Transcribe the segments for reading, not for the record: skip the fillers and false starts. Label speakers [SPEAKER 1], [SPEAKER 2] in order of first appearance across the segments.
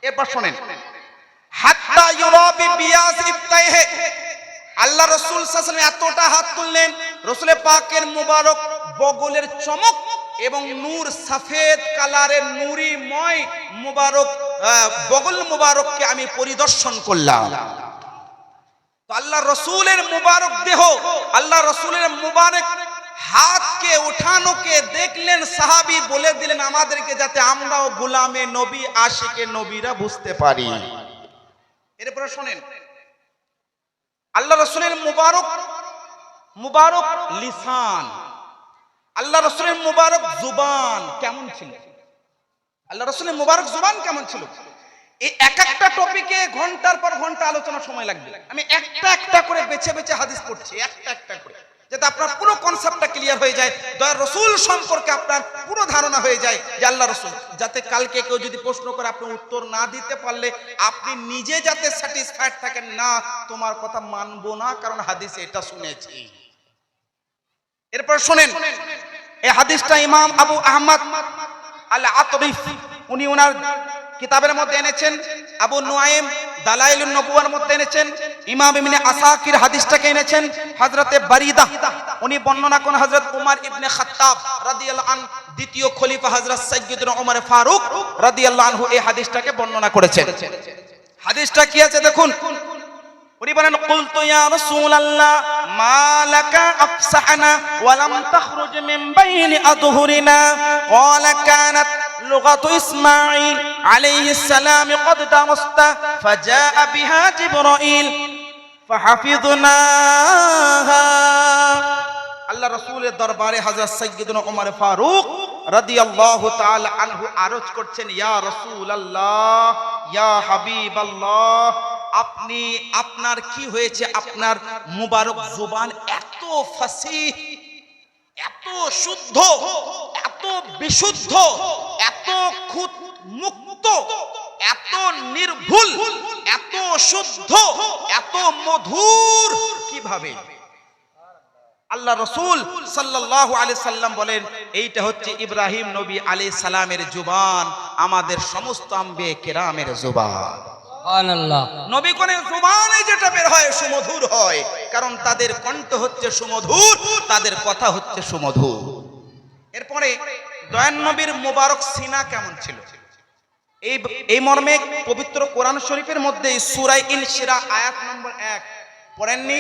[SPEAKER 1] এরপর শুনেন, হাত্তা ইউরাবি বিয়াজ ইফতাইহি, আল্লাহ রাসূল সাল্লাল্লাহু আলাইহি ওয়াসাল্লাম এতটা হাত তুললেন, রাসূলের পাকের মুবারক বগলের চমক এবং নূর, সফেদ কালারের নূরিময় মুবারক বগল মুবারককে আমি পরিদর্শন করলাম। তো আল্লাহ রাসূলের মুবারক দেহ, আল্লাহ রাসূলের মুবারক হাতকে উঠানোকে দেখলেন সাহাবী, বলে দিলেন আমাদেরকে, যাতে আমরাও গোলামে নবী আশিকে নবীরা বুঝতে পারি। এরপরে শুনেন, আল্লাহ রাসূলের মুবারক লিসান, আল্লাহ রাসূলের মুবারক জুবান কেমন ছিল, আল্লাহ রাসূলের মুবারক জুবান কেমন ছিল, এই এক একটা টপিকে ঘন্টার পর ঘন্টা আলোচনা সময় লাগবে। আমি একটা একটা করে বেছে বেছে হাদিস পড়ছি, একটা একটা করে, যাতে আপনার পুরো কনসেপ্টটা ক্লিয়ার হয়ে যায়, দয়ার রাসূল সম্পর্কে আপনার পুরো ধারণা হয়ে যায় যে আল্লাহ রাসূল, যাতে কালকে কেউ যদি প্রশ্ন করে আপনি উত্তর না দিতে পারলে আপনি নিজে যাতে স্যাটিসফাইড থাকেন, না তোমার কথা মানবো না কারণ হাদিসে এটা শুনেছি। এরপর শুনেন, এই হাদিসটা ইমাম আবু আহমদ আল আতরিফ উনি ওনার কিতাবের মধ্যে এনেছেন, আবু নুআইম দালাইলুন নবুওয়ার মধ্যে এনেছেন, ইমাম ইবনে আসাকির হাদিসটাকে এনেছেন, হযরতে বারিদা উনি বর্ণনা করেন হযরত উমর ইবনে খাত্তাব রাদিয়াল্লাহু আনহু, দ্বিতীয় খলিফা হযরত সাইয়্যিদুনা উমর ফারুক রাদিয়াল্লাহু আনহু এই হাদিসটাকে বর্ণনা করেছেন। হাদিসটা কি আছে দেখুন, উনি বলেন, কুলতু ইয়া রাসূলুল্লাহ মা লাকা আফসাহনা ওয়া লাম তাখরুজ মিন বাইনি আযহুরিনা, ক্বালা কানাত লুগাতু ইসমাঈল আলাইহিস সালাম ক্বাদ দারাসতা ফাজাআ বিহা জিবরাইল ফাহাফিযনাহা। আল্লাহ রাসূলের দরবারে হযরত সাইয়্যিদুনা উমর ফারুক রাদিয়াল্লাহু তাআলা আনহু আরজ করছেন, ইয়া রাসূলুল্লাহ, ইয়া হাবিবাল্লাহ, আপনি, আপনার কি হয়েছে, আপনার মুবারক জুবান এত ফাসিহ, এত শুদ্ধ, এত বিশুদ্ধ, এত খুঁত মুক্ত, এত নির্ভুল, এত শুদ্ধ, এত মধুর কিভাবে? আল্লাহ রাসূল সাল্লাল্লাহু আলাইহি সাল্লাম বলেন, এইটা হচ্ছে ইব্রাহিম নবী আলাইহিস সালামের জুবান, আমাদের সমস্ত আম্বিয়া কেরামের জুবান। সুবহানাল্লাহ। নবী কোনের জুবানে যেটা বের হয় সুমধুর হয়, কারণ তাদের কণ্ঠ হচ্ছে সুমধুর, তাদের কথা হচ্ছে সুমধুর। এরপরে দয়ান নবীর মুবারক সিনা কেমন ছিল, এই মর্মে পবিত্র কোরআন শরীফের মধ্যে সূরা ইনশিরাহ আয়াত নম্বর 1 পড়েননি?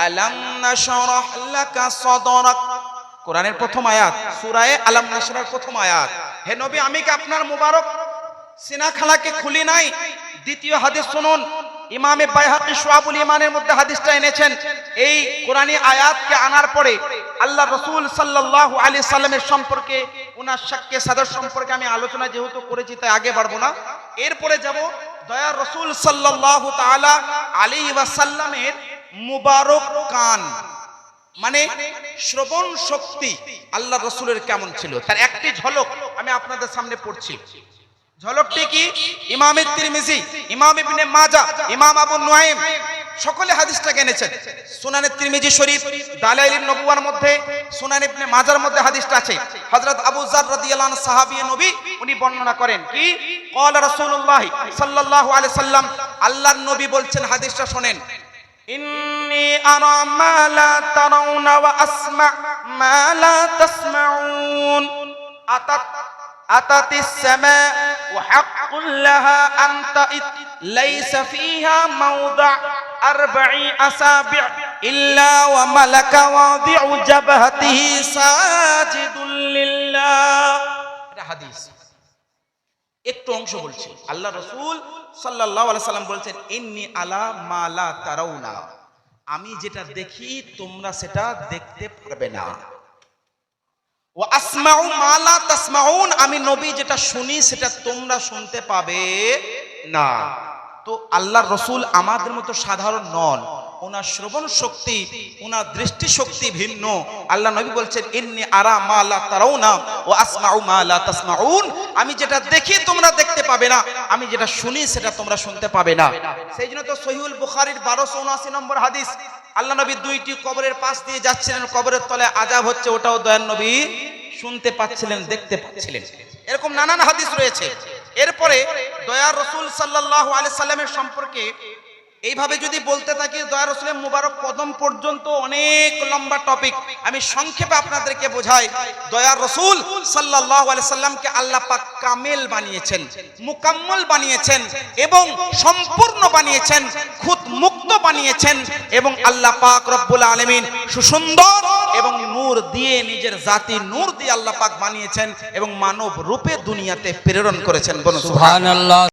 [SPEAKER 1] আলাম নাশরাহ লাকা সাদরাক, কোরআনের প্রথম আয়াত, সূরা আলাম নাশরাহর প্রথম আয়াত। হে নবী, আমি কি আপনার মুবারক সিনা খানাকে খুলি নাই? দ্বিতীয় হাদিস শুনুন, ইমামে বাইহাকী শুআবুল ঈমানের মধ্যে হাদিসটা এনেছেন। এই কোরআনী আয়াতকে আনার পরে আল্লাহ রাসূল সাল্লাল্লাহু আলাইহি সাল্লামের সম্পর্কে, ওনার শাক্কে সাদর সম্পর্কে আমি আলোচনা যেহেতু করেছি তাই আগে বাড়বো না। এরপরে যাব দয়ার রাসূল সাল্লাল্লাহু তাআলা আলাইহি ওয়াসাল্লামের মুবারক কান, মানে শ্রবণ শক্তি আল্লাহ রাসূলের কেমন ছিল, তার একটি ঝলক আমি আপনাদের সামনে পড়ছি। ঝলকটি কি? ইমাম তিরমিজি, ইমাম ইবনে মাজাহ, ইমাম আবু নুআইম সকলে হাদিসটাকে এনেছেন। সুনানে তিরমিজি শরীফ, দালাইলুন নবুওয়ার মধ্যে, সুনান ইবনে মাজাহর মধ্যে হাদিসটা আছে। হযরত আবু যার রাদিয়াল্লাহু আনহু সাহাবী নবী, উনি বর্ণনা করেন কি, ক্বালা রাসূলুল্লাহ সাল্লাল্লাহু আলাইহি সাল্লাম, আল্লাহর নবী বলছেন, হাদিসটা শুনেন, ইন্নী আরা মা লা তারাউনা ওয়া আসমা মা লা তাসমাউন, আতাতিস সামা ওয়া হাক্কুল লাহা আন তা'ত লাইসা ফিহা মাওদা আরবা'i আসাবি' ইল্লা ওয়া মালাকা ওয়াদি'ু জাবহাতিহি সাজিদুল লিল্লাহ। এটা হাদিস, একটু অংশ বলছি। আল্লাহ রাসূল সাল্লাল্লাহু আলাইহি সাল্লাম বলছেন, ইন্নী আলা মা লা তারাউনা, আমি যেটা দেখি তোমরা সেটা দেখতে পারবে না। ওয়া আসমাউ মা লা তাসমাউন, আমি নবী যেটা শুনি সেটা তোমরা শুনতে পাবে না। তো আল্লাহর রাসূল আমাদের মতো সাধারণ নন, ওনার শ্রবণ শক্তি, ওনার দৃষ্টি শক্তি ভিন্ন। আল্লাহ নবী বলছেন, ইন্নী আরা মা লা তারাউনা ওয়া আসমাউ মা লা তাসমাউন, আমি যেটা দেখি তোমরা দেখতে পাবে না, আমি যেটা শুনি সেটা তোমরা শুনতে পাবে না। সেই জন্য তো সহিহুল বুখারীর 1279 নম্বর হাদিস, আল্লাহ নবী দুইটি কবরের পাশ দিয়ে যাচ্ছিলেন, কবরের তলে আযাব হচ্ছে, ওটাও দয়ার নবী শুনতে পাচ্ছিলেন, দেখতে পাচ্ছিলেন। এরকম নানান হাদিস রয়েছে। এরপরে দয়ার রাসূল সাল্লাল্লাহু আলাইহি সাল্লামের সম্পর্কে এইভাবে যদি বলতে থাকি, দয়ার রাসূলের মুবারক কদম পর্যন্ত অনেক লম্বা টপিক। আমি সংক্ষেপে আপনাদেরকে বোঝাই। দয়ার রাসূল সাল্লাল্লাহু আলাইহি সাল্লামকে আল্লাহ পাক কামেল বানিয়েছেন, মুকাম্মল বানিয়েছেন এবং সম্পূর্ণ বানিয়েছেন, খুদ মুক্ত বানিয়েছেন এবং আল্লাহ পাক রব্বুল আলামিন সুসুন্দর এবং নূর দিয়ে, নিজের জাতির নূর দিয়ে আল্লাহ পাক বানিয়েছেন এবং মানব রূপে দুনিয়াতে প্রেরণ করেছেন। বলুন সুবহানাল্লাহ।